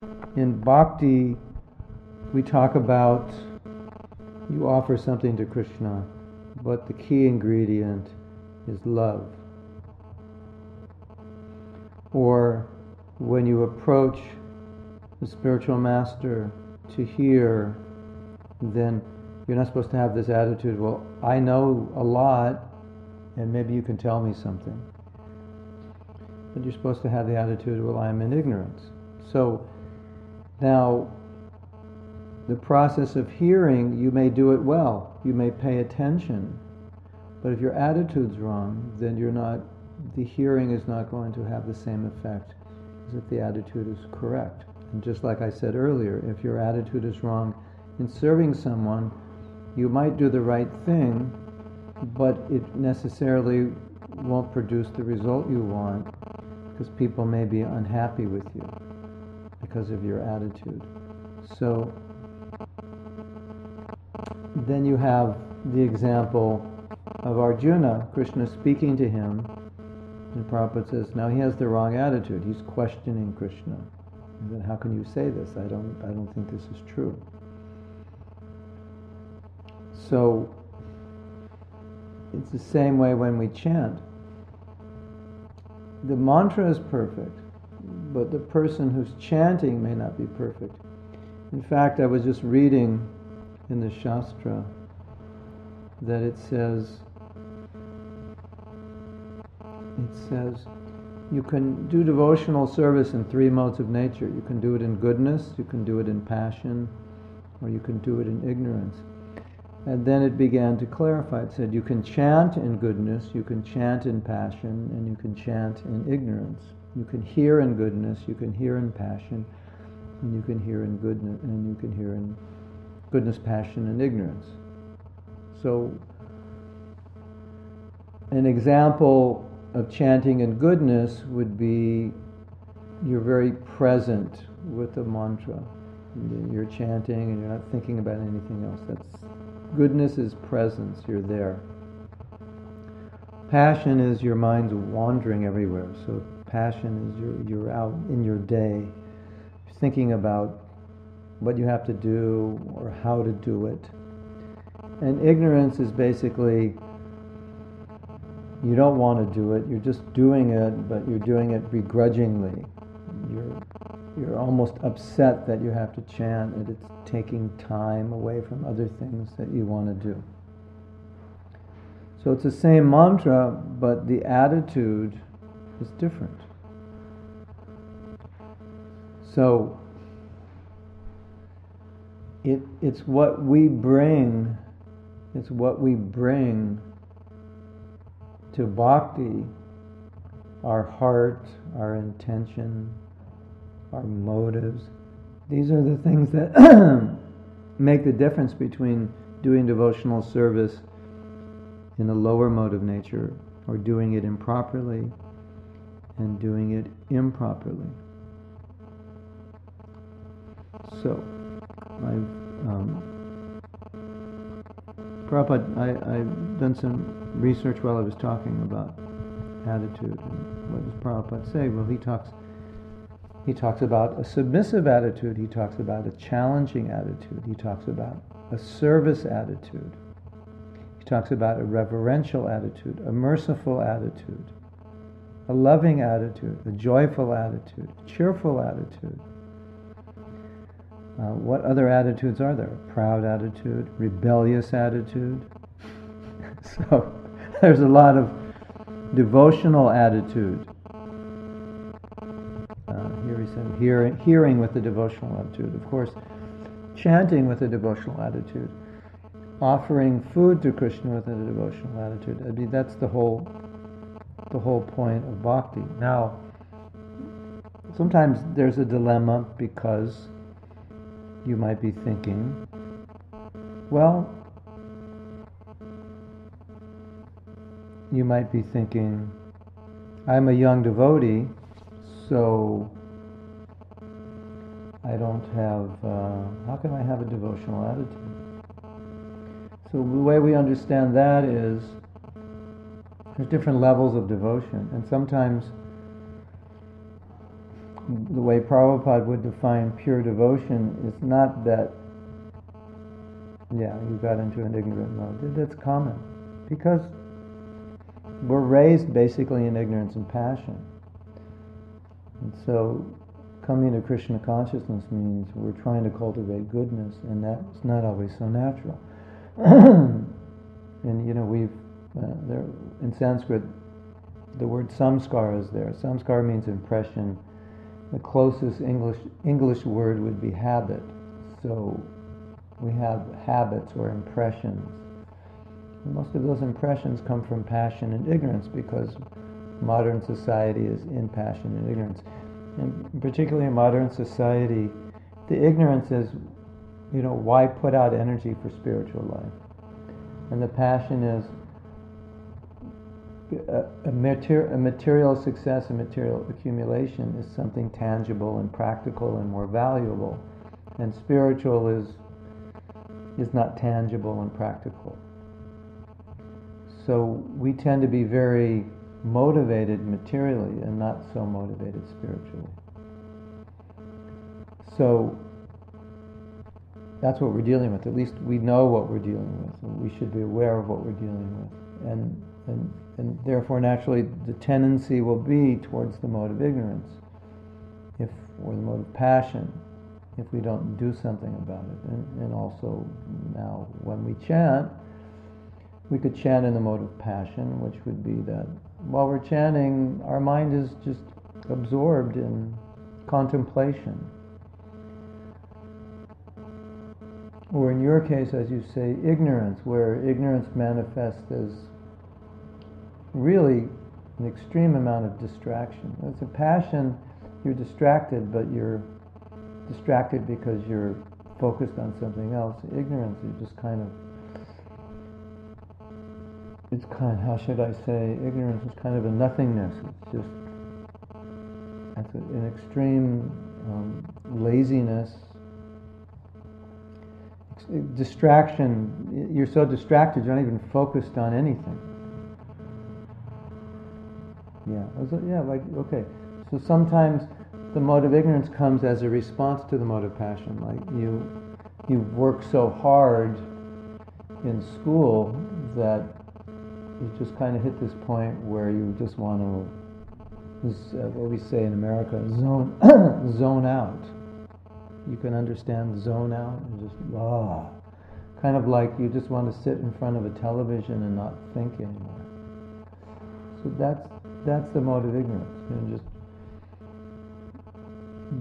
In bhakti, we talk about you offer something to Krishna, but the key ingredient is love. Or when you approach the spiritual master to hear, then you're not supposed to have this attitude, well, I know a lot, and maybe you can tell me something. But you're supposed to have the attitude, well, I'm in ignorance. So now, the process of hearing, you may do it well, you may pay attention, but if your attitude's wrong, then the hearing is not going to have the same effect as if the attitude is correct. And just like I said earlier, if your attitude is wrong in serving someone, you might do the right thing, but it necessarily won't produce the result you want, because people may be unhappy with you because of your attitude. So then you have the example of Arjuna, Krishna speaking to him, and Prabhupada says, now he has the wrong attitude. He's questioning Krishna. And then how can you say this? I don't think this is true. So it's the same way when we chant. The mantra is perfect, but the person who's chanting may not be perfect. In fact, I was just reading in the Shastra that it says you can do devotional service in 3 modes of nature. You can do it in goodness, you can do it in passion, or you can do it in ignorance. And then it began to clarify. It said you can chant in goodness, you can chant in passion, and you can chant in ignorance. You can hear in goodness, you can hear in passion, and you can hear in goodness, and you can hear in goodness, passion, and ignorance. So, an example of chanting in goodness would be you're very present with the mantra. You're chanting and you're not thinking about anything else. Goodness is presence, you're there. Passion is your mind's wandering everywhere. So passion is you're out in your day, thinking about what you have to do or how to do it. And ignorance is basically you don't want to do it, you're just doing it, but you're doing it begrudgingly. You're almost upset that you have to chant and it's taking time away from other things that you want to do. So it's the same mantra, but the attitude is different. So it's what we bring to bhakti, our heart, our intention, our motives. These are the things that make the difference between doing devotional service in a lower mode of nature or doing it improperly and doing it improperly. So, I've done some research while I was talking about attitude and what does Prabhupada say? Well, he talks about a submissive attitude, he talks about a challenging attitude, he talks about a service attitude, he talks about a reverential attitude, a merciful attitude, a loving attitude, a joyful attitude, a cheerful attitude. What other attitudes are there? A proud attitude, rebellious attitude. So there's a lot of devotional attitude. Here he said hearing with a devotional attitude. Of course, chanting with a devotional attitude. Offering food to Krishna with a devotional attitude. I mean, that's the whole point of bhakti. Now, sometimes there's a dilemma because you might be thinking, well, I'm a young devotee, so I don't have, how can I have a devotional attitude? So the way we understand that is there's different levels of devotion, and sometimes the way Prabhupada would define pure devotion is not that, you got into an ignorant mode. That's common. Because we're raised basically in ignorance and passion. And so coming to Krishna consciousness means we're trying to cultivate goodness, and that's not always so natural. And we've there in Sanskrit, the word samskara is there. Samskara means impression. The closest English word would be habit. So we have habits or impressions. And most of those impressions come from passion and ignorance, because modern society is in passion and ignorance. And particularly in modern society, the ignorance is, why put out energy for spiritual life? And the passion is a material success and material accumulation is something tangible and practical and more valuable. And spiritual is not tangible and practical. So we tend to be very motivated materially and not so motivated spiritually. So that's what we're dealing with. At least we know what we're dealing with, and we should be aware of what we're dealing with. And therefore, naturally, the tendency will be towards the mode of ignorance, or the mode of passion, if we don't do something about it. And also, now, when we chant, we could chant in the mode of passion, which would be that while we're chanting, our mind is just absorbed in contemplation. Or in your case, as you say, ignorance, where ignorance manifests as really an extreme amount of distraction. It's a passion, you're distracted, but you're distracted because you're focused on something else. Ignorance is just how should I say, ignorance is kind of a nothingness. It's just, that's an extreme laziness, distraction. You're so distracted, you're not even focused on anything. Okay. So sometimes the mode of ignorance comes as a response to the mode of passion. Like you work so hard in school that you just kind of hit this point where you just want to, what we say in America, zone out. You can understand zone out and just kind of like you just want to sit in front of a television and not think anymore. So that's the mode of ignorance.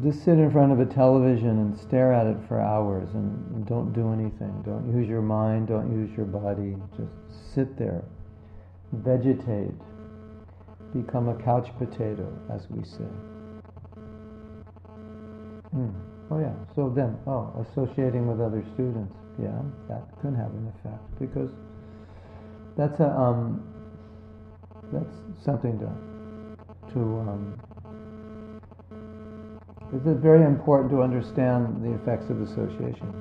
Just sit in front of a television and stare at it for hours and don't do anything. Don't use your mind, don't use your body. Just sit there, vegetate, become a couch potato, as we say. So then, associating with other students, that can have an effect, because that's something to it's very important to understand the effects of association,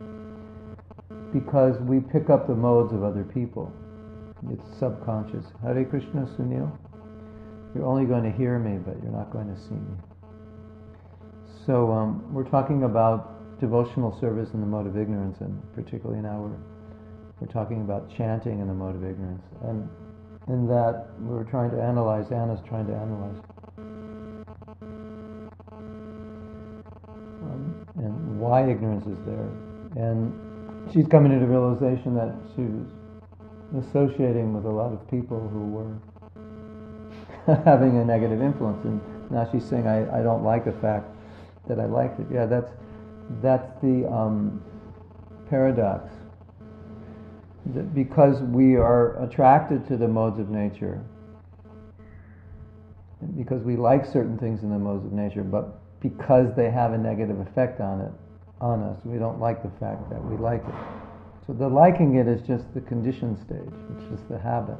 because we pick up the modes of other people. It's subconscious. Hare Krishna, Sunil. You're only going to hear me, but you're not going to see me. So we're talking about devotional service in the mode of ignorance, and particularly now we're talking about chanting in the mode of ignorance. And in that, we're trying to analyze, Anna's trying to analyze. And why ignorance is there. And she's coming to the realization that she was associating with a lot of people who were having a negative influence. And now she's saying, I don't like the fact that I liked it. Yeah, that's the paradox. That because we are attracted to the modes of nature, because we like certain things in the modes of nature, but because they have a negative effect on us, we don't like the fact that we like it. So the liking it is just the conditioned stage, it's just the habit.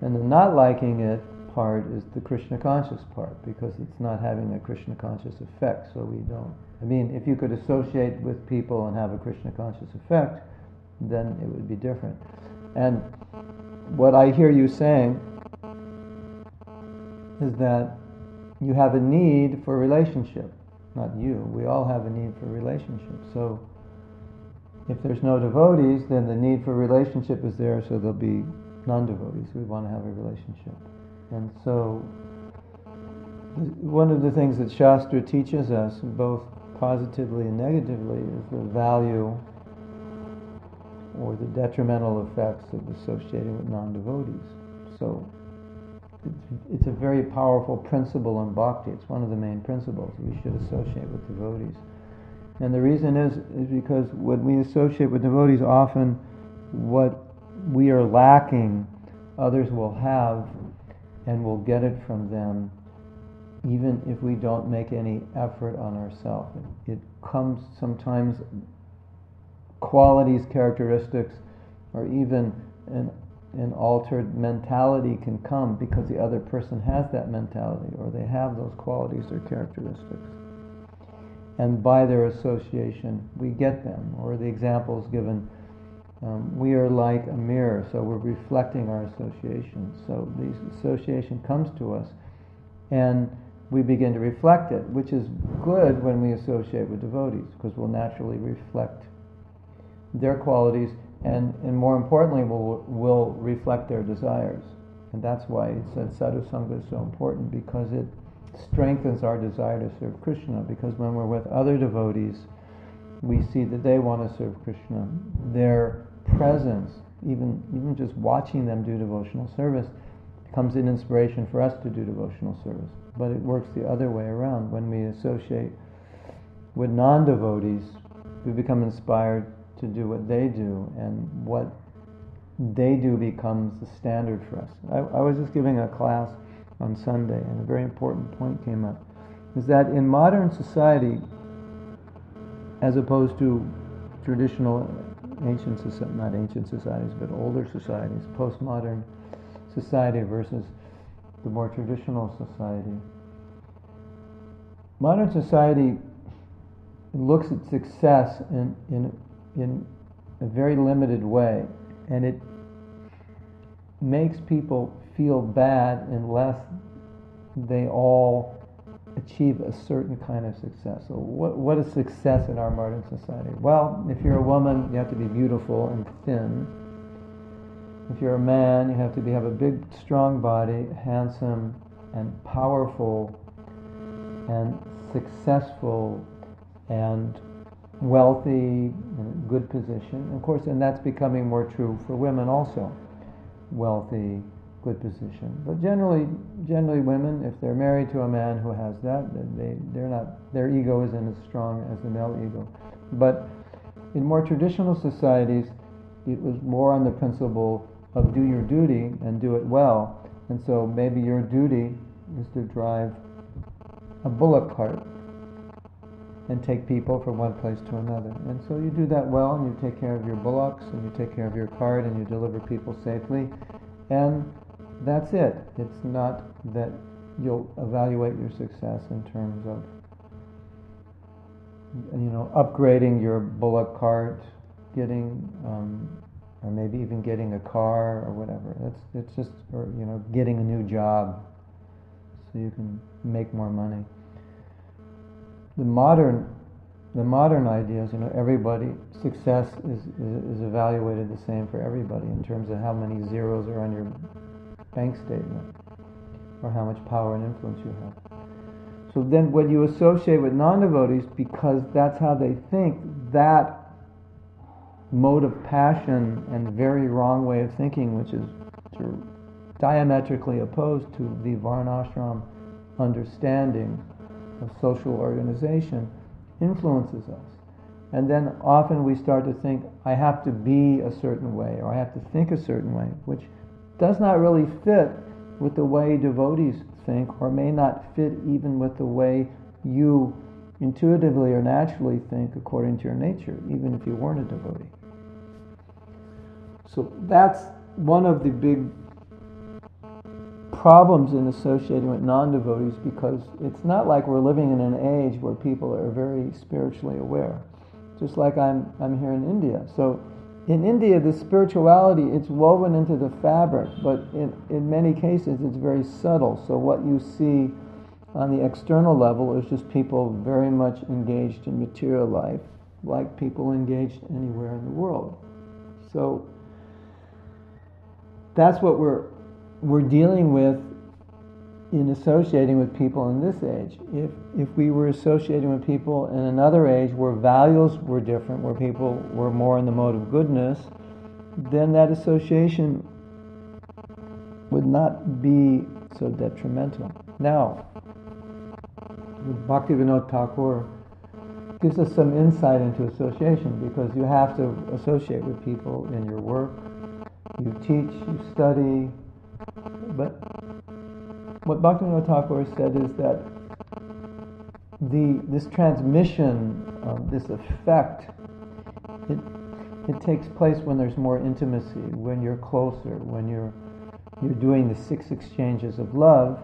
And the not liking it part is the Krishna conscious part, because it's not having a Krishna conscious effect, so we don't. I mean, if you could associate with people and have a Krishna conscious effect, then it would be different. And what I hear you saying is that you have a need for relationship. Not you, we all have a need for relationship. So if there's no devotees, then the need for relationship is there, so there'll be non-devotees who want to have a relationship. And so one of the things that Shastra teaches us, both positively and negatively, is the value or the detrimental effects of associating with non-devotees. So it's a very powerful principle in bhakti. It's one of the main principles. We should associate with devotees. And the reason is because when we associate with devotees, often what we are lacking, others will have, and we'll get it from them, even if we don't make any effort on ourselves. It comes sometimes, qualities, characteristics, or even an altered mentality can come because the other person has that mentality, or they have those qualities or characteristics. And by their association, we get them. Or the examples given, we are like a mirror, so we're reflecting our association. So the association comes to us, and we begin to reflect it, which is good when we associate with devotees, because we'll naturally reflect their qualities, and more importantly, we'll reflect their desires. And that's why it said sadhu sangha is so important, because it strengthens our desire to serve Krishna. Because when we're with other devotees, we see that they want to serve Krishna. Their presence, even just watching them do devotional service, becomes an inspiration for us to do devotional service. But it works the other way around. When we associate with non-devotees, we become inspired to do what they do, and what they do becomes the standard for us. I was just giving a class on Sunday, and a very important point came up, is that in modern society, as opposed to traditional not ancient societies, but older societies, postmodern society versus the more traditional society, modern society looks at success in a very limited way, and it makes people feel bad unless they all achieve a certain kind of success. So what is success in our modern society? Well, if you're a woman, you have to be beautiful and thin. If you're a man, you have to have a big, strong body, handsome and powerful and successful and wealthy, in a good position. Of course, and that's becoming more true for women also. Wealthy, good position. But generally women, if they're married to a man who has that, their ego isn't as strong as the male ego. But in more traditional societies, it was more on the principle of do your duty and do it well. And so maybe your duty is to drive a bullock cart and take people from one place to another. And so you do that well, and you take care of your bullocks, and you take care of your cart, and you deliver people safely, and that's it. It's not that you'll evaluate your success in terms of, upgrading your bullock cart, getting, or maybe even getting a car or whatever. It's just, or getting a new job so you can make more money. The modern ideas, everybody, success is evaluated the same for everybody in terms of how many zeros are on your bank statement, or how much power and influence you have. So then when you associate with non-devotees, because that's how they think, that mode of passion and very wrong way of thinking, which is diametrically opposed to the varnashram understanding of social organization, influences us. And then often we start to think, I have to be a certain way, or I have to think a certain way, which does not really fit with the way devotees think, or may not fit even with the way you intuitively or naturally think according to your nature, even if you weren't a devotee. So that's one of the big problems in associating with non-devotees, because it's not like we're living in an age where people are very spiritually aware. Just like I'm here in India. So in India, the spirituality, it's woven into the fabric, but in many cases it's very subtle. So what you see on the external level, it's just people very much engaged in material life, like people engaged anywhere in the world. So that's what we're dealing with in associating with people in this age. If we were associating with people in another age where values were different, where people were more in the mode of goodness, then that association would not be so detrimental. Now, Bhaktivinoda Thakur gives us some insight into association, because you have to associate with people in your work. You teach, you study, but what Bhaktivinoda Thakur said is that this transmission, this effect, it takes place when there's more intimacy, when you're closer, when you're doing the 6 exchanges of love,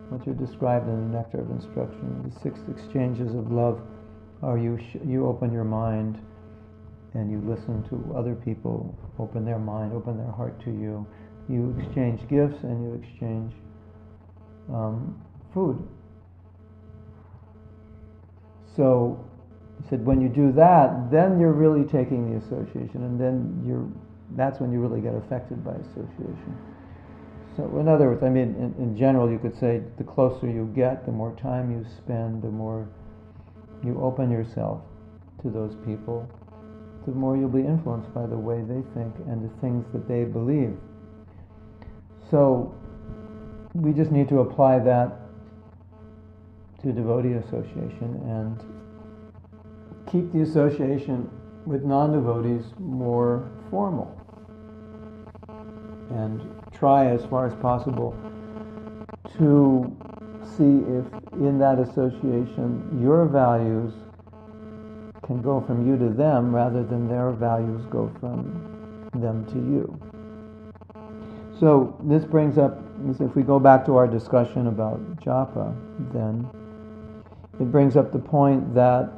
which are described in the Nectar of Instruction. The 6 exchanges of love are you open your mind and you listen to other people, open their mind, open their heart to you. You exchange gifts and you exchange food. So he said, when you do that, then you're really taking the association, and then that's when you really get affected by association. So in other words, I mean, in general, you could say the closer you get, the more time you spend, the more you open yourself to those people, the more you'll be influenced by the way they think and the things that they believe. So we just need to apply that to devotee association and keep the association with non-devotees more formal, and try as far as possible to see if in that association your values can go from you to them rather than their values go from them to you. So this brings up, if we go back to our discussion about japa, then it brings up the point that,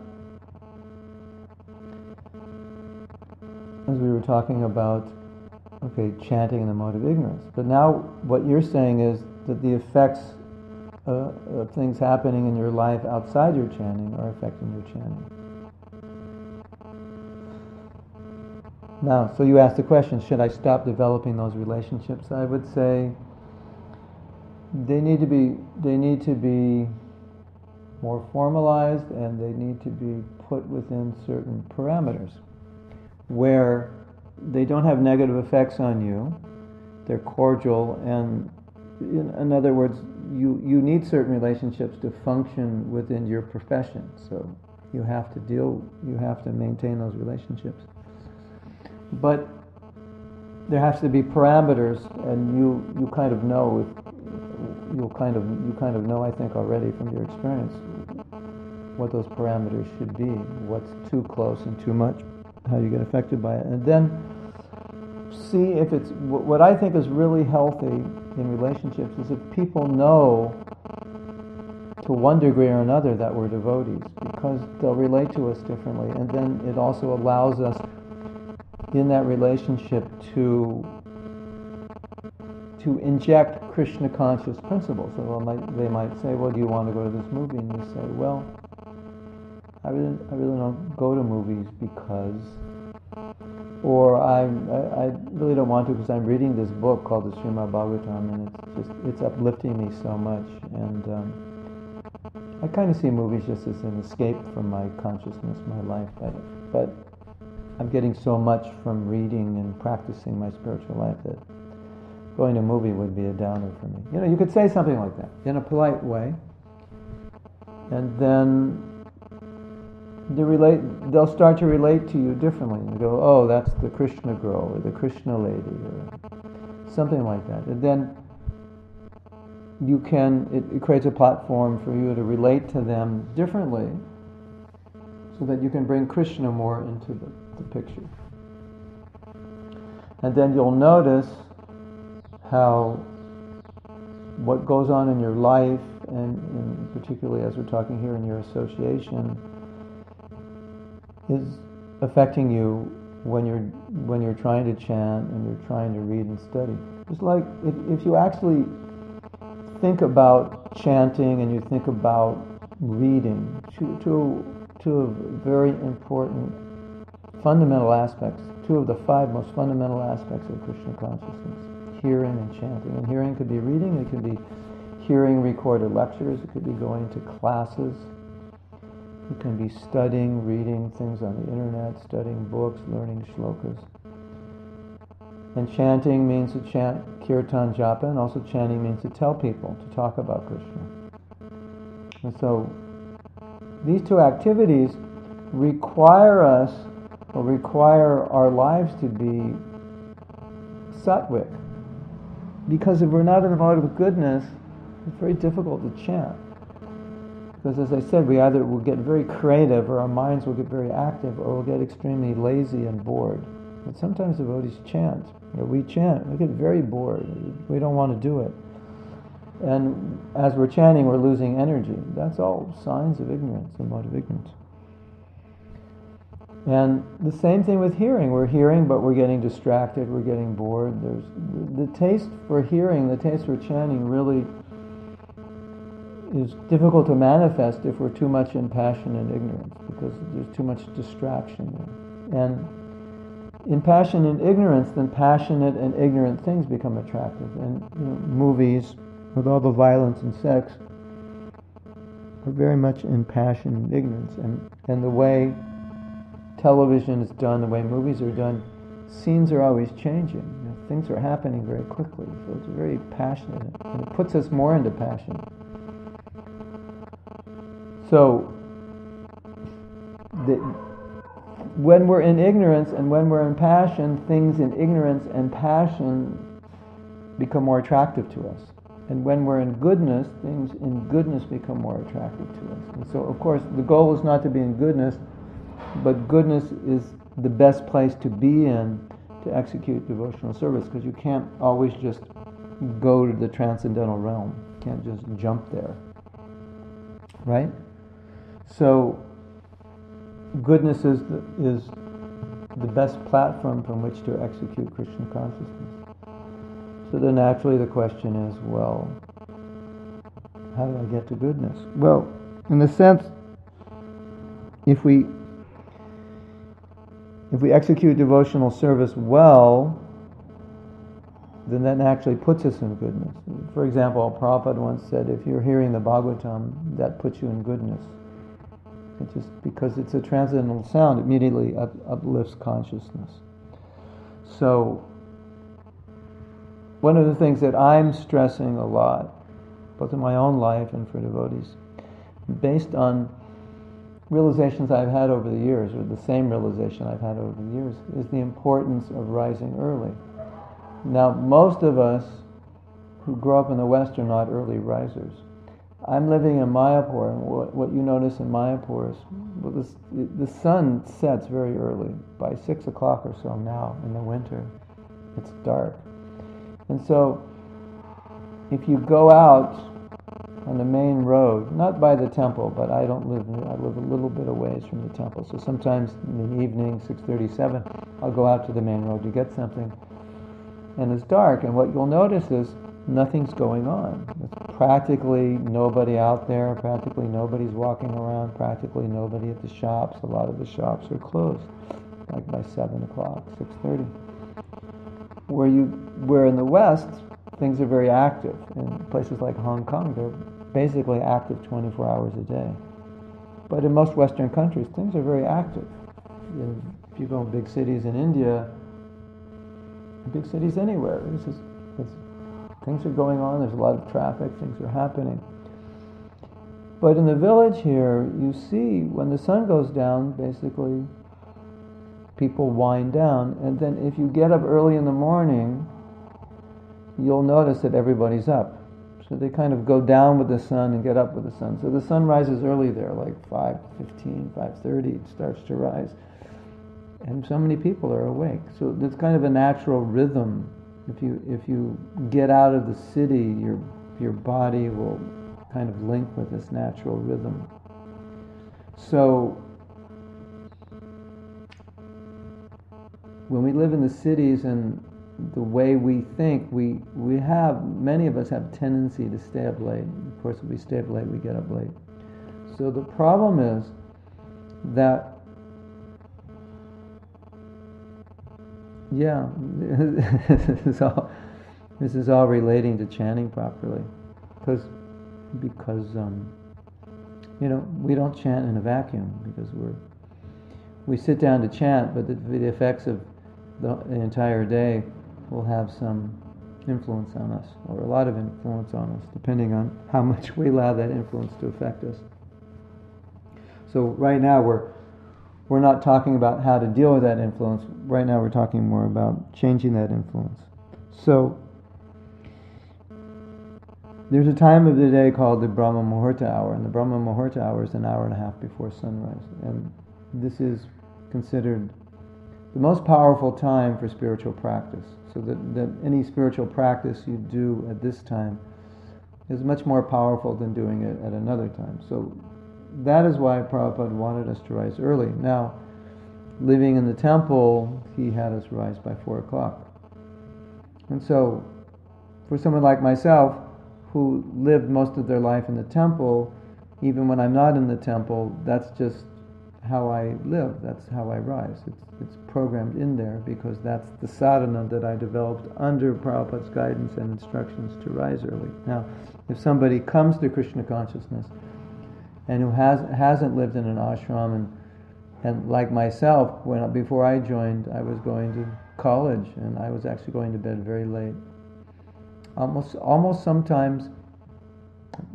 as we were talking about, chanting in the mode of ignorance. But now what you're saying is that the effects of things happening in your life outside your chanting are affecting your chanting. Now, so you asked the question, should I stop developing those relationships? I would say they need to be more formalized, and they need to be put within certain parameters where they don't have negative effects on you. They're cordial, and in other words, you need certain relationships to function within your profession. So you have to maintain those relationships. But there has to be parameters, and you kind of know, I think already from your experience, what those parameters should be, what's too close and too much, how you get affected by it. And then see if it's, what I think is really healthy in relationships is if people know to one degree or another that we're devotees, because they'll relate to us differently, and then it also allows us in that relationship to inject Krishna conscious principles. So they might say, well, do you want to go to this movie? And you say, well, I really don't go to movies because, or I really don't want to because I'm reading this book called the Srimad Bhagavatam, and it's uplifting me so much, and I kind of see movies just as an escape from my consciousness, my life, but I'm getting so much from reading and practicing my spiritual life that going to a movie would be a downer for me. You could say something like that in a polite way, and then they'll start to relate to you differently. And they go, oh, that's the Krishna girl or the Krishna lady or something like that. And then it creates a platform for you to relate to them differently so that you can bring Krishna more into the picture. And then you'll notice how what goes on in your life, and particularly as we're talking here in your association, is affecting you when you're trying to chant and you're trying to read and study. It's like if you actually think about chanting and you think about reading, two very important fundamental aspects, two of the five most fundamental aspects of Krishna consciousness, hearing and chanting. And hearing could be reading, it could be hearing recorded lectures, it could be going to classes, it can be studying, reading things on the internet, studying books, learning shlokas. And chanting means to chant kirtan japa, and also chanting means to tell people, to talk about Krishna. And so these two activities require us, or require our lives to be sattvic. Because if we're not in the mode of goodness, it's very difficult to chant. Because as I said, we either will get very creative, or our minds will get very active, or we'll get extremely lazy and bored. But sometimes devotees chant, or we chant, we get very bored, we don't want to do it. And as we're chanting, we're losing energy. That's all signs of ignorance, a mode of ignorance. And the same thing with hearing. We're hearing, but we're getting distracted, we're getting bored. There's the taste for hearing, the taste for chanting really is difficult to manifest if we're too much in passion and ignorance, because there's too much distraction there. And in passion and ignorance, then passionate and ignorant things become attractive. And movies with all the violence and sex are very much in passion and ignorance. And the way television is done, the way movies are done, scenes are always changing. Things are happening very quickly. So it's very passionate, and it puts us more into passion. So when we're in ignorance and when we're in passion, things in ignorance and passion become more attractive to us. And when we're in goodness, things in goodness become more attractive to us. And so, of course, the goal is not to be in goodness, but goodness is the best place to be in to execute devotional service, because you can't always just go to the transcendental realm. You can't just jump there. Right? So, goodness is the best platform from which to execute Krishna consciousness. So then naturally the question is, well, how do I get to goodness? Well, in a sense, if we execute devotional service well, then that actually puts us in goodness. For example, Prabhupada once said, if you're hearing the Bhagavatam, that puts you in goodness. It just, because it's a transcendental sound, immediately uplifts consciousness. So, one of the things that I'm stressing a lot, both in my own life and for devotees, based on realizations I've had over the years, or the same realization I've had over the years, is the importance of rising early. Now, most of us who grow up in the West are not early risers. I'm living in Mayapur, and what you notice in Mayapur is the sun sets very early, by 6 o'clock or so now in the winter. It's dark. And so, if you go out on the main road, not by the temple, but I live a little bit away from the temple, so sometimes in the evening, 6:37, I'll go out to the main road to get something, and it's dark, and what you'll notice is nothing's going on. There's practically nobody out there, practically nobody's walking around, practically nobody at the shops. A lot of the shops are closed, like by 7 o'clock, 6:30. Where in the West, things are very active. In places like Hong Kong, they're basically active 24 hours a day. But in most Western countries, things are very active. If you go in big cities in India, big cities anywhere, things are going on, there's a lot of traffic, things are happening. But in the village here, you see when the sun goes down, basically, people wind down, and then if you get up early in the morning, you'll notice that everybody's up. So they kind of go down with the sun and get up with the sun. So the sun rises early there, like 5:15, 5:30, it starts to rise. And so many people are awake. So it's kind of a natural rhythm. If you get out of the city, your body will kind of link with this natural rhythm. So when we live in the cities and the way we think, many of us have tendency to stay up late. Of course, if we stay up late, we get up late. So the problem is that, this is all relating to chanting properly, because we don't chant in a vacuum, because we sit down to chant, but the effects of the entire day will have some influence on us, or a lot of influence on us, depending on how much we allow that influence to affect us. So right now we're not talking about how to deal with that influence. Right now we're talking more about changing that influence. So there's a time of the day called the Brahma Muhurta hour, and the Brahma Muhurta hour is an hour and a half before sunrise. And this is considered the most powerful time for spiritual practice. So that any spiritual practice you do at this time is much more powerful than doing it at another time. So that is why Prabhupada wanted us to rise early. Now, living in the temple, he had us rise by 4 o'clock. And so, for someone like myself, who lived most of their life in the temple, even when I'm not in the temple, that's just how I live, that's how I rise. It's programmed in there, because that's the sadhana that I developed under Prabhupada's guidance and instructions to rise early. Now, if somebody comes to Krishna Consciousness and who hasn't lived in an ashram, and like myself, before I joined, I was going to college, and I was actually going to bed very late. Almost sometimes,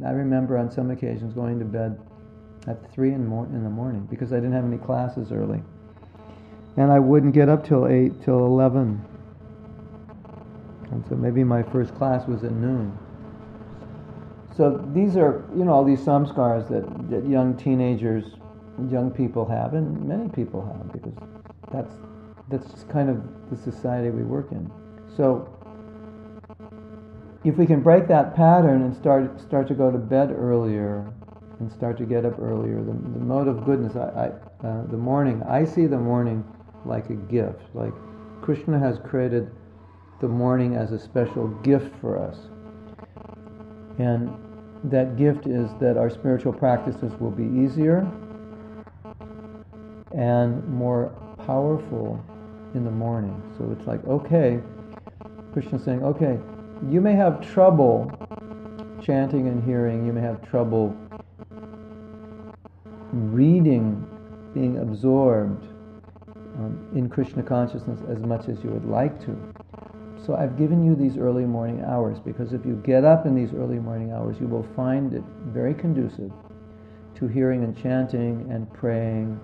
I remember on some occasions going to bed at 3 in the morning, because I didn't have any classes early. And I wouldn't get up till 8, till 11. And so maybe my first class was at noon. So these are, all these samskars that young teenagers, young people have, and many people have, because that's just kind of the society we work in. So if we can break that pattern and start to go to bed earlier and start to get up earlier, the mode of goodness, the morning, I see the morning like a gift. Like Krishna has created the morning as a special gift for us. And that gift is that our spiritual practices will be easier and more powerful in the morning. So it's like, okay, Krishna's saying, okay, you may have trouble chanting and hearing, you may have trouble reading, being absorbed in Krishna consciousness as much as you would like to. So I've given you these early morning hours, because if you get up in these early morning hours, you will find it very conducive to hearing and chanting and praying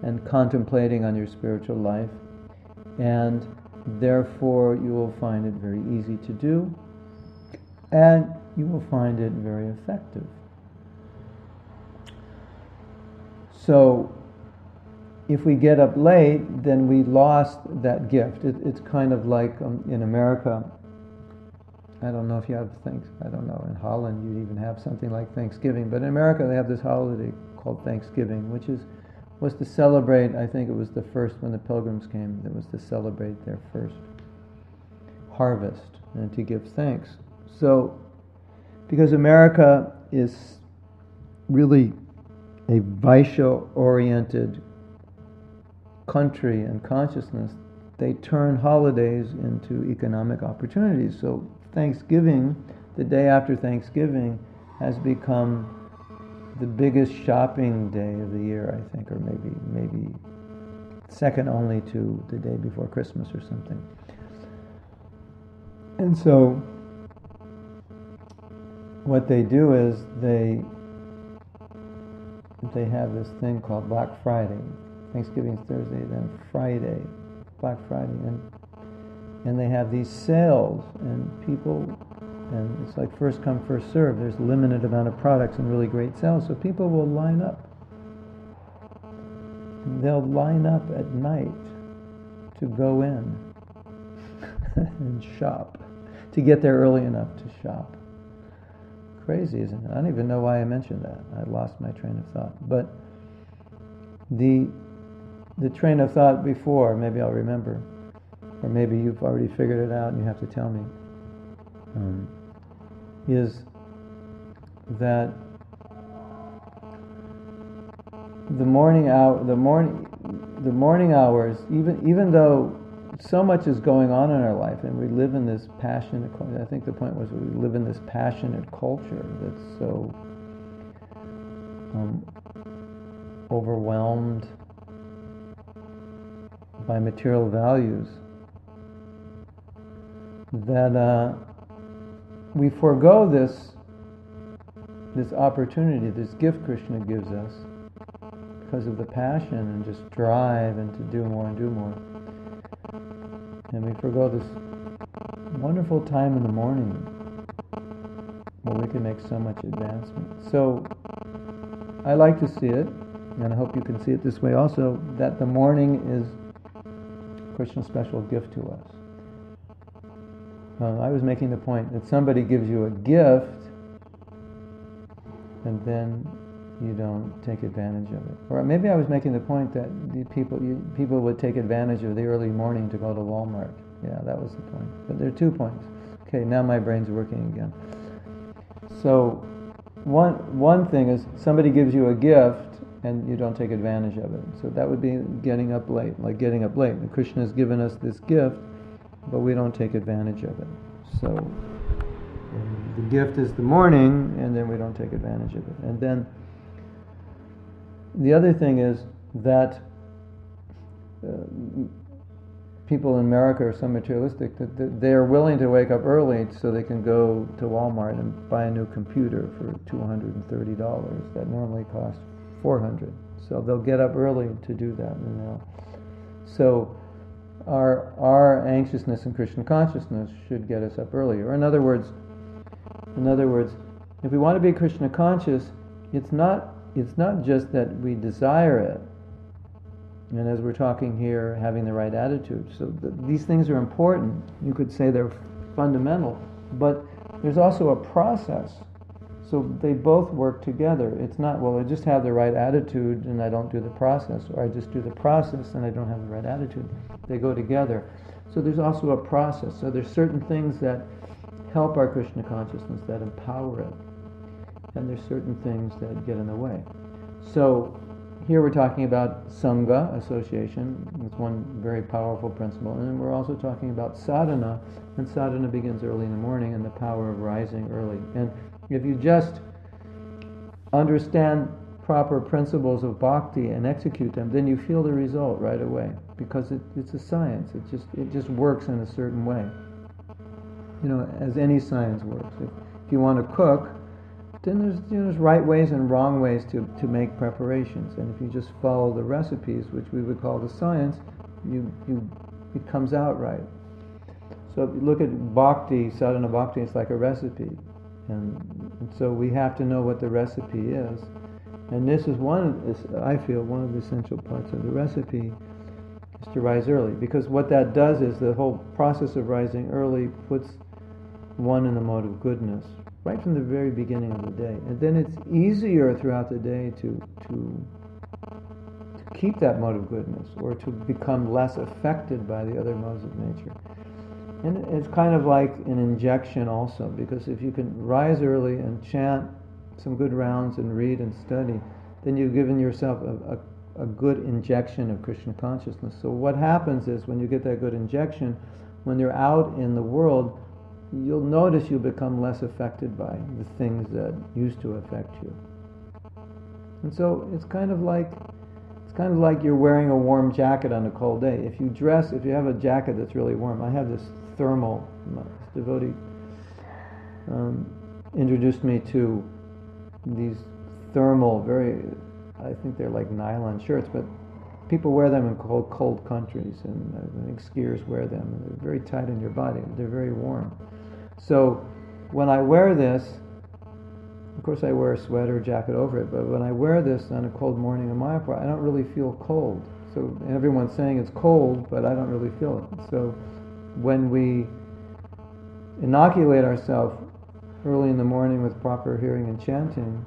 and contemplating on your spiritual life, and therefore you will find it very easy to do, and you will find it very effective. So if we get up late, then we lost that gift. It's kind of like in America, I don't know if you have I don't know, in Holland you even have something like Thanksgiving, but in America they have this holiday called Thanksgiving, which was to celebrate, I think it was the first, when the pilgrims came, it was to celebrate their first harvest and to give thanks. So, because America is really a Vaishya-oriented country and consciousness, they turn holidays into economic opportunities. So Thanksgiving, the day after Thanksgiving, has become the biggest shopping day of the year, I think, or maybe second only to the day before Christmas or something. And so what they do is they have this thing called Black Friday. Thanksgiving's Thursday, then Friday, Black Friday, and they have these sales, and it's like first come, first serve. There's a limited amount of products and really great sales, so people will line up. They'll line up at night to go in and shop, to get there early enough to shop. Crazy, isn't it? I don't even know why I mentioned that. I lost my train of thought. But the train of thought before, maybe I'll remember, or maybe you've already figured it out and you have to tell me, is that the morning hours, even though so much is going on in our life, and we live in this passionate. I think the point was we live in this passionate culture that's so overwhelmed by material values that we forego this opportunity, this gift Krishna gives us, because of the passion and just drive and to do more and do more. And we forgo this wonderful time in the morning where we can make so much advancement. So I like to see it, and I hope you can see it this way also, that the morning is Krishna's special gift to us. I was making the point that somebody gives you a gift and then you don't take advantage of it. Or maybe I was making the point that the people would take advantage of the early morning to go to Walmart. Yeah, that was the point. But there are 2 points. Okay, now my brain's working again. So one thing is somebody gives you a gift and you don't take advantage of it. So that would be getting up late, like getting up late. And Krishna has given us this gift, but we don't take advantage of it. So the gift is the morning, and then we don't take advantage of it. And then the other thing is that people in America are so materialistic that they're willing to wake up early so they can go to Walmart and buy a new computer for $230 that normally costs $400. So they'll get up early to do that. So our anxiousness in Krishna consciousness should get us up early. Or in other words, if we want to be Krishna conscious, it's not just that we desire it, and as we're talking here, having the right attitude. So these things are important. You could say they're fundamental, but there's also a process. So they both work together. It's not, well, I just have the right attitude and I don't do the process, or I just do the process and I don't have the right attitude. They go together. So there's also a process. So there's certain things that help our Krishna consciousness, that empower it. And there's certain things that get in the way. So here we're talking about Sangha, association. It's one very powerful principle. And then we're also talking about sadhana, and sadhana begins early in the morning, and the power of rising early. And if you just understand proper principles of bhakti and execute them, then you feel the result right away, because it's a science. It just works in a certain way. As any science works. If you want to cook, then there's right ways and wrong ways to make preparations, and if you just follow the recipes, which we would call the science, it comes out right. So if you look at bhakti, sadhana bhakti, it's like a recipe, and so we have to know what the recipe is, and this is I feel one of the essential parts of the recipe is to rise early, because what that does is the whole process of rising early puts one in the mode of goodness right from the very beginning of the day, and then it's easier throughout the day to keep that mode of goodness, or to become less affected by the other modes of nature. And it's kind of like an injection also, because if you can rise early and chant some good rounds and read and study, then you've given yourself a good injection of Krishna consciousness. So what happens is, when you get that good injection, when you're out in the world, you'll notice you become less affected by the things that used to affect you. And so it's kind of like you're wearing a warm jacket on a cold day. If you have a jacket that's really warm, I have this thermal, this devotee introduced me to these thermal, I think they're like nylon shirts, but people wear them in cold countries, and I think skiers wear them, and they're very tight on your body, they're very warm. So when I wear this, of course I wear a sweater or jacket over it, but when I wear this on a cold morning in Mayapur, I don't really feel cold. So everyone's saying it's cold, but I don't really feel it. So when we inoculate ourselves early in the morning with proper hearing and chanting,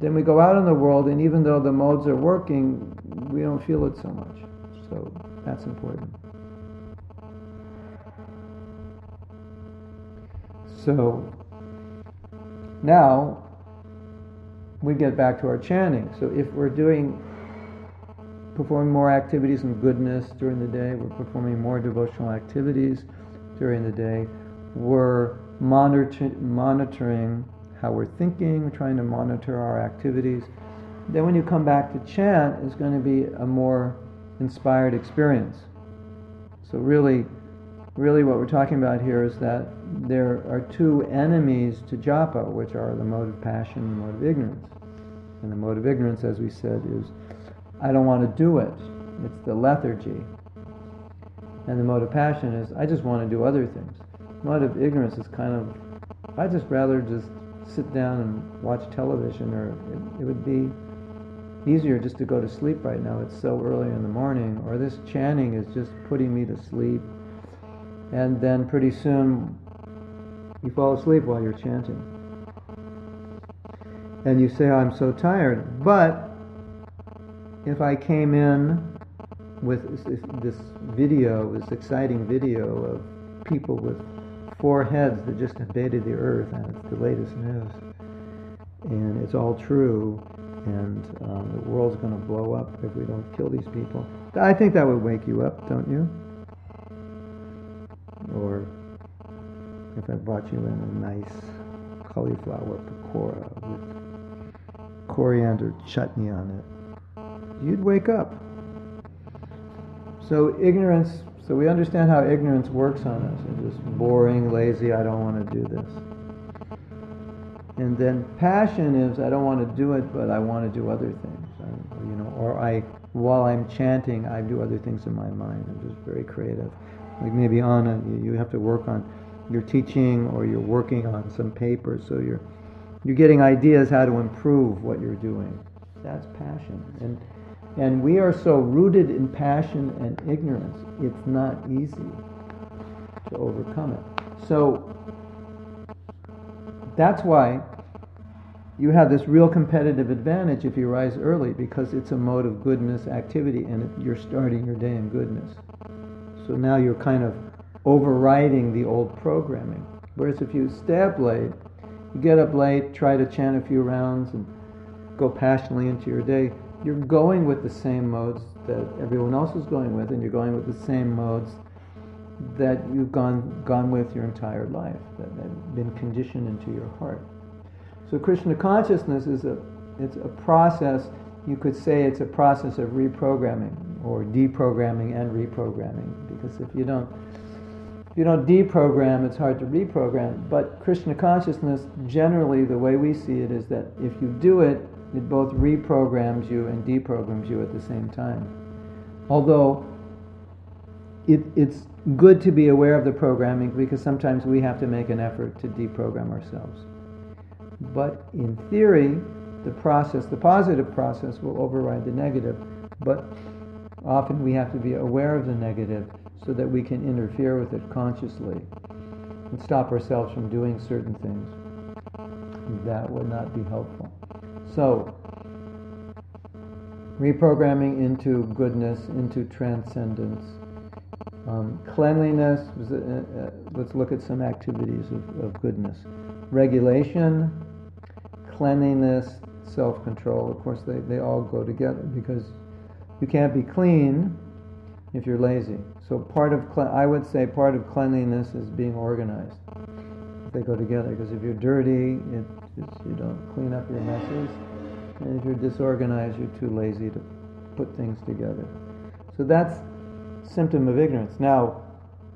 then we go out in the world, and even though the modes are working, we don't feel it so much. So that's important. So now we get back to our chanting. So if we're performing more activities in goodness during the day, we're performing more devotional activities during the day, we're monitoring how we're thinking, trying to monitor our activities. Then when you come back to chant, it's going to be a more inspired experience. So really what we're talking about here is that there are two enemies to japa, which are the mode of passion and the mode of ignorance. And the mode of ignorance, as we said, is I don't want to do it. It's the lethargy. And the mode of passion is I just want to do other things. The mode of ignorance is kind of I just rather just sit down and watch television, or it would be easier just to go to sleep right now. It's so early in the morning, or this chanting is just putting me to sleep. And then pretty soon you fall asleep while you're chanting. And you say, I'm so tired. But if I came in with this exciting video of people with 4 heads that just invaded the earth, and it's the latest news, and it's all true, and the world's going to blow up if we don't kill these people, I think that would wake you up, don't you? Or if I brought you in a nice cauliflower pakora with coriander chutney on it, you'd wake up. So we understand how ignorance works on us. It's just boring, lazy, I don't want to do this. And then passion is I don't want to do it, but I want to do other things. While I'm chanting, I do other things in my mind. I'm just very creative. Like maybe Anna, you have to work on your teaching, or you're working on some paper, so you're getting ideas how to improve what you're doing. That's passion. And we are so rooted in passion and ignorance, it's not easy to overcome it. So that's why you have this real competitive advantage if you rise early, because it's a mode of goodness activity, and you're starting your day in goodness. So now you're kind of overriding the old programming. Whereas if you stay up late, you get up late, try to chant a few rounds, and go passionately into your day, you're going with the same modes that everyone else is going with, and you're going with the same modes that you've gone with your entire life, that have been conditioned into your heart. So Krishna Consciousness it's a process. You could say it's a process of reprogramming, or deprogramming and reprogramming, because if you don't deprogram, it's hard to reprogram. But Krishna Consciousness, generally the way we see it, is that if you do it, it both reprograms you and deprograms you at the same time. Although it's good to be aware of the programming, because sometimes we have to make an effort to deprogram ourselves. But in theory, the positive process will override the negative, but often we have to be aware of the negative so that we can interfere with it consciously and stop ourselves from doing certain things that would not be helpful. So, reprogramming into goodness, into transcendence. Cleanliness, let's look at some activities of goodness. Regulation, cleanliness, self-control. Of course, they all go together, because you can't be clean if you're lazy. So I would say part of cleanliness is being organized. They go together, because if you're dirty, you don't clean up your messes, and if you're disorganized, you're too lazy to put things together. So that's a symptom of ignorance. Now,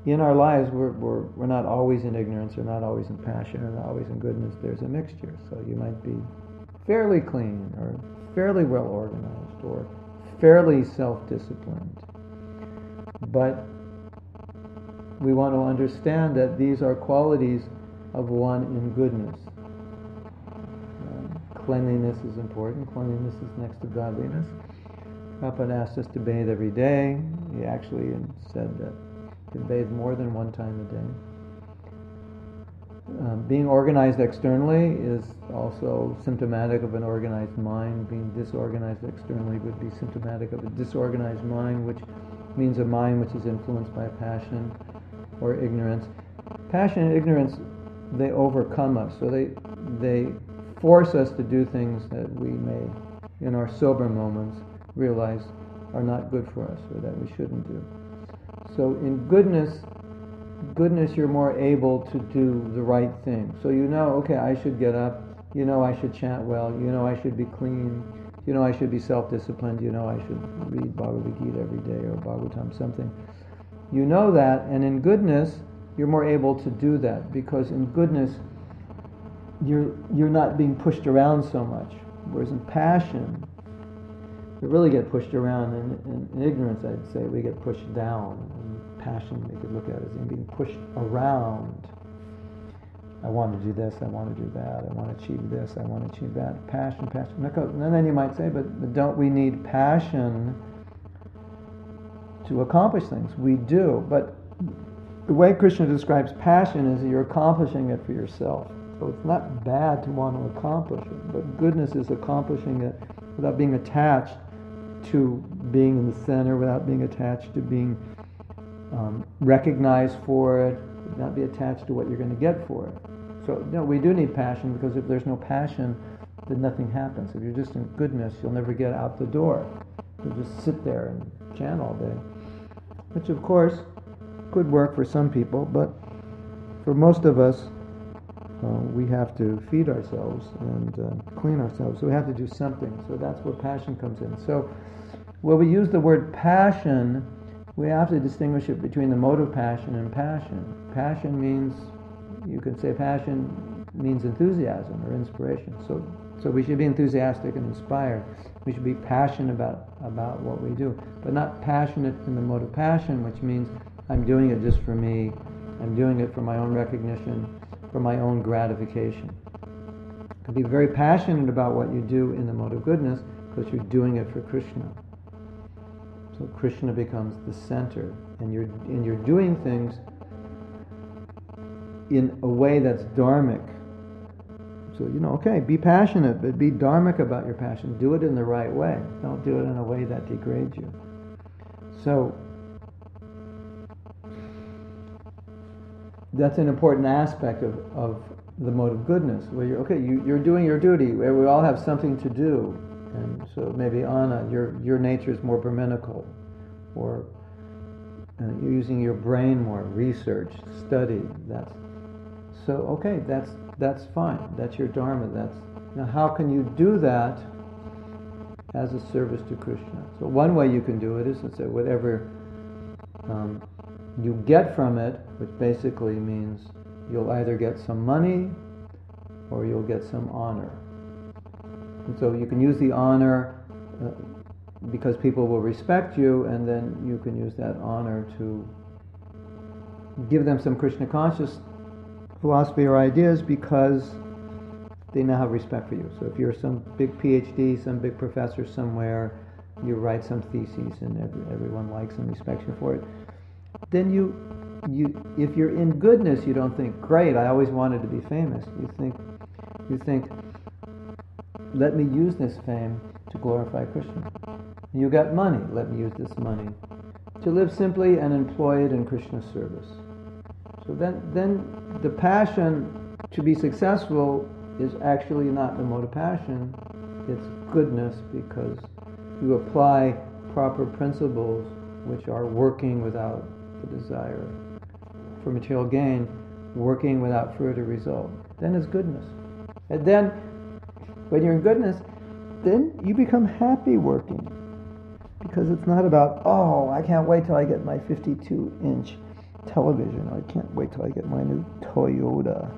in our lives, we're not always in ignorance, or not always in passion, or not always in goodness. There's a mixture. So you might be fairly clean, or fairly well organized, or fairly self-disciplined. But we want to understand that these are qualities of one in goodness. Cleanliness is important. Cleanliness is next to godliness. Prabhupada asked us to bathe every day. He actually said that you can bathe more than one time a day. Being organized externally is also symptomatic of an organized mind. Being disorganized externally would be symptomatic of a disorganized mind, which means a mind which is influenced by passion or ignorance. Passion and ignorance they overcome us. So they force us to do things that we may, in our sober moments, realize are not good for us or that we shouldn't do. So in goodness, you're more able to do the right thing. So okay, I should get up, I should chant well, I should be clean, I should be self-disciplined, I should read Bhagavad Gita every day or Bhagavatam, something. That, and in goodness, you're more able to do that, because in goodness, you're not being pushed around so much. Whereas in passion, we really get pushed around. In ignorance, I'd say we get pushed down. In passion, we could look at it as being pushed around. I want to do this, I want to do that, I want to achieve this, I want to achieve that. Passion. And then you might say, but don't we need passion to accomplish things? We do, but the way Krishna describes passion is that you're accomplishing it for yourself. So it's not bad to want to accomplish it, but goodness is accomplishing it without being attached to being in the center, without being attached to being recognized for it, not be attached to what you're going to get for it. So we do need passion, because if there's no passion, then nothing happens. If you're just in goodness, you'll never get out the door. You'll just sit there and chant all day, which of course could work for some people, but for most of us, we have to feed ourselves and clean ourselves. So we have to do something. So that's where passion comes in. So when we use the word passion, we have to distinguish it between the mode of passion and passion. Passion means, you could say passion means enthusiasm or inspiration. So we should be enthusiastic and inspired. We should be passionate about what we do, but not passionate in the mode of passion, which means I'm doing it just for me. I'm doing it for my own recognition, for my own gratification. You can be very passionate about what you do in the mode of goodness because you're doing it for Krishna. So Krishna becomes the center, and you're doing things in a way that's dharmic. So okay, be passionate, but be dharmic about your passion. Do it in the right way. Don't do it in a way that degrades you. So that's an important aspect of the mode of goodness, where you're doing your duty, where we all have something to do. And so maybe Anna, your nature is more Brahminical, or you're using your brain more, research, study. That's fine. That's your dharma. Now how can you do that as a service to Krishna? So one way you can do it is to say whatever you get from it, which basically means you'll either get some money or you'll get some honor. And so you can use the honor because people will respect you, and then you can use that honor to give them some Krishna conscious philosophy or ideas because they now have respect for you. So if you're some big PhD, some big professor somewhere, you write some theses and everyone likes and respects you for it, then you if you're in goodness, you don't think, great, I always wanted to be famous. You think, let me use this fame to glorify Krishna. You got money, let me use this money to live simply and employ it in Krishna's service. So then the passion to be successful is actually not the mode of passion, it's goodness, because you apply proper principles which are working without the desire for material gain, working without further result. Then it's goodness. And then, when you're in goodness, then you become happy working. Because it's not about, I can't wait till I get my 52-inch television. I can't wait till I get my new Toyota.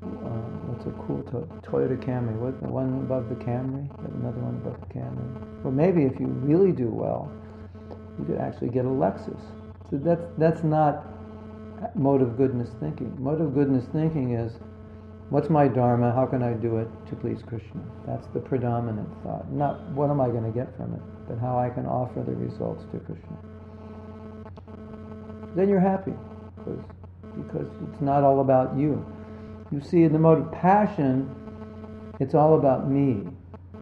What's a cool Toyota Camry? What, the one above the Camry? Another one above the Camry? Well, maybe if you really do well, you could actually get a Lexus. So that's not mode of goodness thinking. Mode of goodness thinking is, what's my dharma? How can I do it to please Krishna? That's the predominant thought. Not what am I going to get from it, but how I can offer the results to Krishna. Then you're happy, because it's not all about you. You see, in the mode of passion, it's all about me.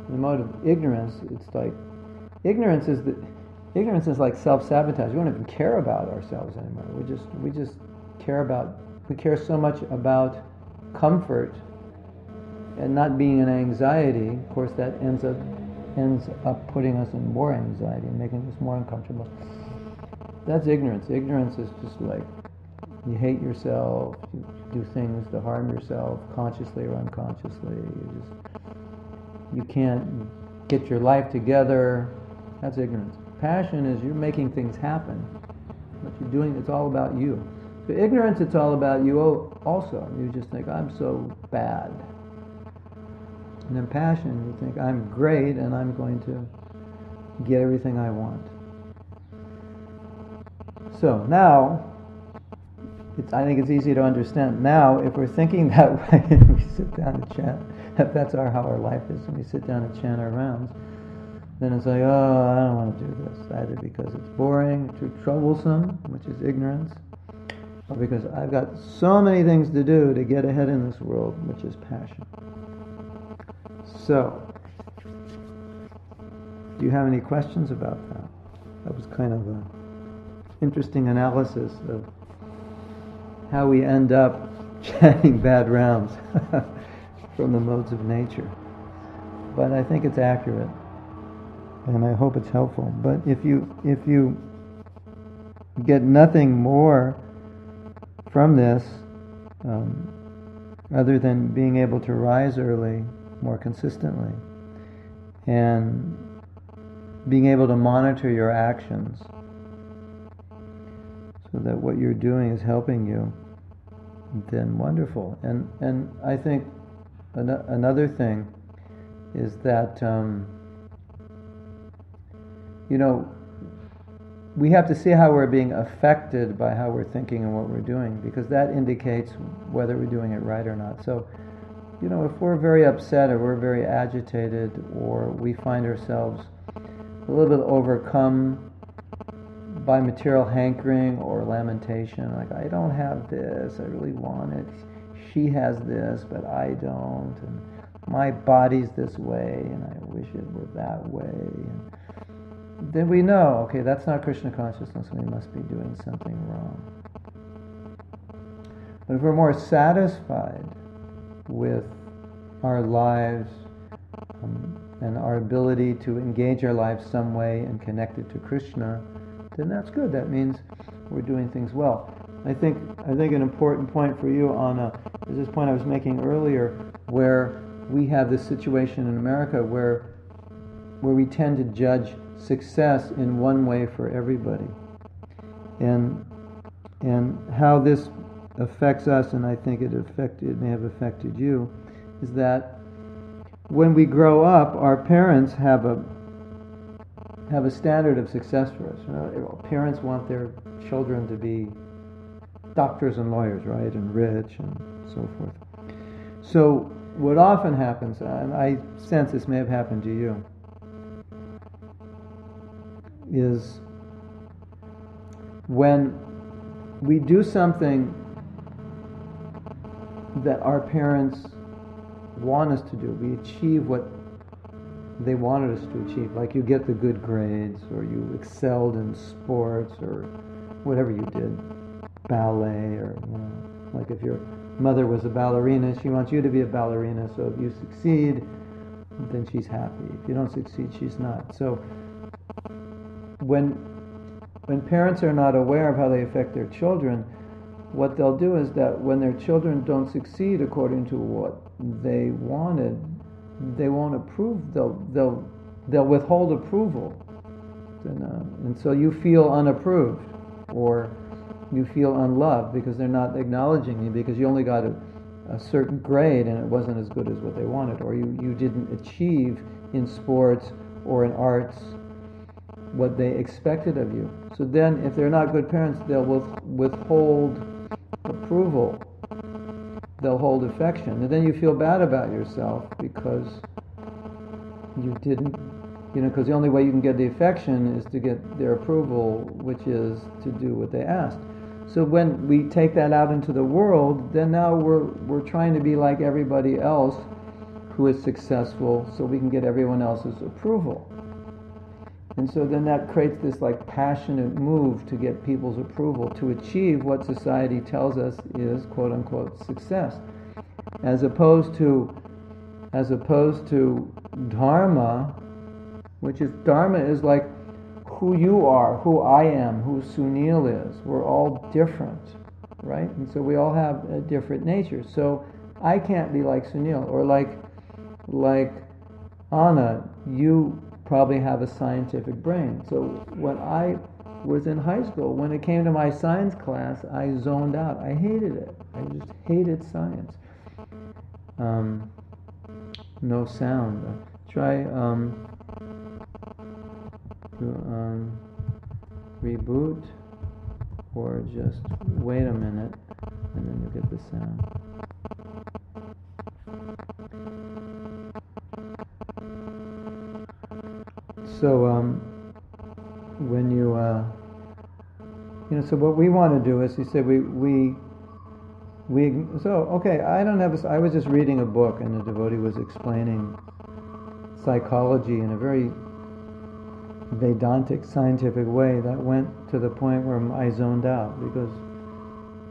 In the mode of ignorance, it's like ignorance is like self-sabotage. We don't even care about ourselves anymore. We care so much about comfort and not being in anxiety, of course that ends up putting us in more anxiety and making us more uncomfortable. That's ignorance. Ignorance is just like you hate yourself, you do things to harm yourself, consciously or unconsciously. You can't get your life together. That's ignorance. Passion is you're making things happen. What you're doing, it's all about you. So ignorance, it's all about you also. You just think, I'm so bad. And in passion, you think, I'm great and I'm going to get everything I want. So now, I think it's easy to understand. Now, if we're thinking that way and we sit down to chant, if that's how our life is, and we sit down and chant our rounds, then it's like, oh, I don't want to do this, either because it's boring, too troublesome, which is ignorance, or because I've got so many things to do to get ahead in this world, which is passion. So, do you have any questions about that? That was kind of an interesting analysis of how we end up chanting bad rounds from the modes of nature. But I think it's accurate, and I hope it's helpful. But if you get nothing more from this, other than being able to rise early more consistently, and being able to monitor your actions, so that what you're doing is helping you, then wonderful. And I think another thing is that we have to see how we're being affected by how we're thinking and what we're doing, because that indicates whether we're doing it right or not. So, if we're very upset or we're very agitated, or we find ourselves a little bit overcome by material hankering or lamentation, like, I don't have this, I really want it, she has this, but I don't, and my body's this way, and I wish it were that way, and then we know, okay, that's not Krishna consciousness, we must be doing something wrong. But if we're more satisfied with our lives and our ability to engage our lives some way and connect it to Krishna, then that's good. That means we're doing things well. I think an important point for you, Anna, is this point I was making earlier, where we have this situation in America where we tend to judge success in one way for everybody, and how this affects us, and I think it may have affected you, is that when we grow up, our parents have a standard of success for us. Parents want their children to be doctors and lawyers, right, and rich and so forth. So what often happens, and I sense this may have happened to you, is when we do something that our parents want us to do, we achieve what they wanted us to achieve, like you get the good grades, or you excelled in sports, or whatever you did, ballet, or like if your mother was a ballerina, she wants you to be a ballerina, so if you succeed, then she's happy. If you don't succeed, she's not. So when parents are not aware of how they affect their children, what they'll do is that when their children don't succeed according to what they wanted, they won't approve. They'll withhold approval, and so you feel unapproved, or you feel unloved because they're not acknowledging you, because you only got a certain grade and it wasn't as good as what they wanted, or you didn't achieve in sports or in arts what they expected of you. So then, if they're not good parents, they'll withhold approval. They'll hold affection, and then you feel bad about yourself because you didn't, because the only way you can get the affection is to get their approval, which is to do what they asked. So when we take that out into the world, then now we're trying to be like everybody else who is successful, so we can get everyone else's approval. And so then that creates this like passionate move to get people's approval, to achieve what society tells us is quote unquote success. as opposed to Dharma, which is Dharma is like who you are, who I am, who Sunil is. We're all different, right? And so we all have a different nature. So I can't be like Sunil, or like Anna, you probably have a scientific brain. So when I was in high school, when it came to my science class, I zoned out. I hated it. I just hated science. No sound. Try reboot, or just wait a minute and then you'll get the sound. So when you so what we want to do is, he said, I was just reading a book, and the devotee was explaining psychology in a very Vedantic, scientific way that went to the point where I zoned out, because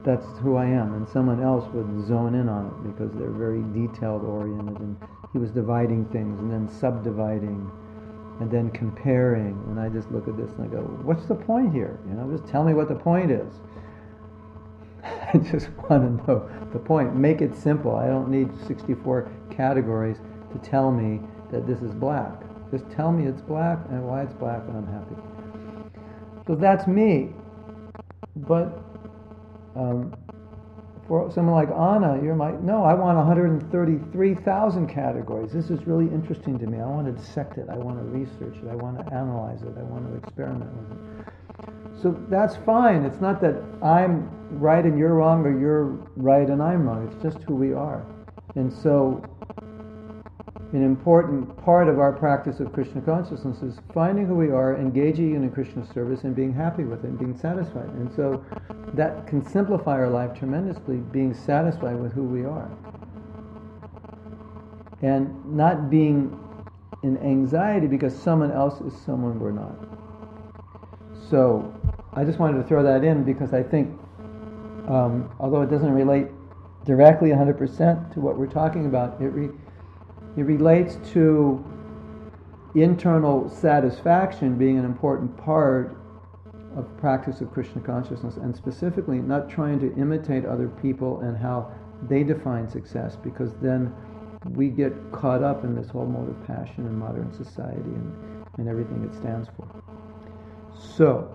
that's who I am, and someone else would zone in on it because they're very detailed oriented, and he was dividing things and then subdividing and then comparing, and I just look at this and I go, what's the point here? Just tell me what the point is. I just want to know the point. Make it simple. I don't need 64 categories to tell me that this is black. Just tell me it's black and why it's black, and I'm happy. So that's me. But for someone like Anna, you're like, no, I want 133,000 categories. This is really interesting to me. I want to dissect it. I want to research it. I want to analyze it. I want to experiment with it. So that's fine. It's not that I'm right and you're wrong, or you're right and I'm wrong. It's just who we are. And so an important part of our practice of Krishna consciousness is finding who we are, engaging in Krishna service, and being happy with it, and being satisfied. And so that can simplify our life tremendously, being satisfied with who we are. And not being in anxiety because someone else is someone we're not. So I just wanted to throw that in, because I think, although it doesn't relate directly 100% to what we're talking about, it relates to internal satisfaction being an important part of practice of Krishna consciousness, and specifically not trying to imitate other people and how they define success, because then we get caught up in this whole mode of passion in modern society and everything it stands for. So,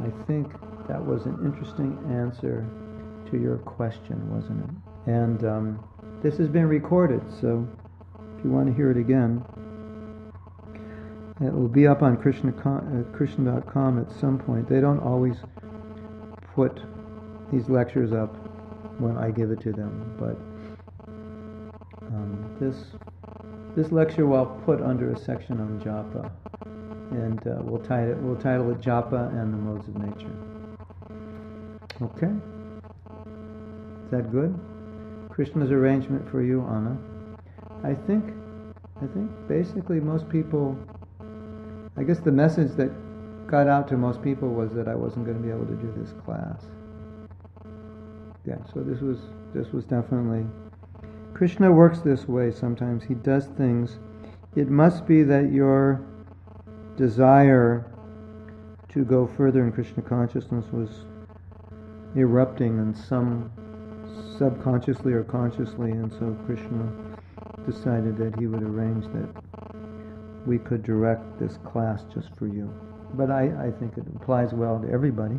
I think that was an interesting answer to your question, wasn't it? And this has been recorded, so if you want to hear it again, it will be up on Krishna.com at some point. They don't always put these lectures up when I give it to them, but this lecture will put under a section on Japa, and we'll title it Japa and the Modes of Nature. Okay? Is that good? Krishna's arrangement for you, Anna. I think basically most people, I guess the message that got out to most people was that I wasn't going to be able to do this class. Yeah, so this was definitely, Krishna works this way sometimes. He does things. It must be that your desire to go further in Krishna consciousness was erupting in some subconsciously or consciously, and so Krishna decided that he would arrange that we could direct this class just for you. But I think it applies well to everybody,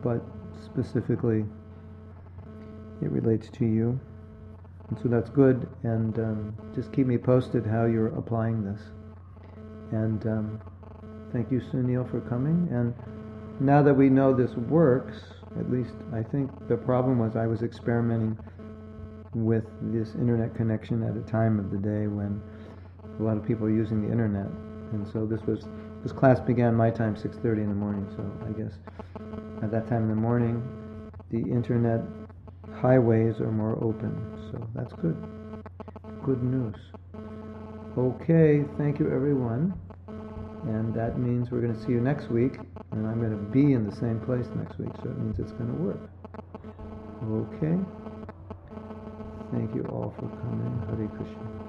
but specifically it relates to you, and so that's good. And just keep me posted how you're applying this. And thank you, Sunil, for coming. And now that we know this works, at least I think the problem was I was experimenting with this internet connection at a time of the day when a lot of people are using the internet, and so this class began my time 6:30 in the morning. So I guess at that time in the morning, the internet highways are more open. So that's good. Good news. Okay, thank you, everyone. And that means we're going to see you next week, and I'm going to be in the same place next week, so it means it's going to work. Okay. Thank you all for coming. Hare Krishna.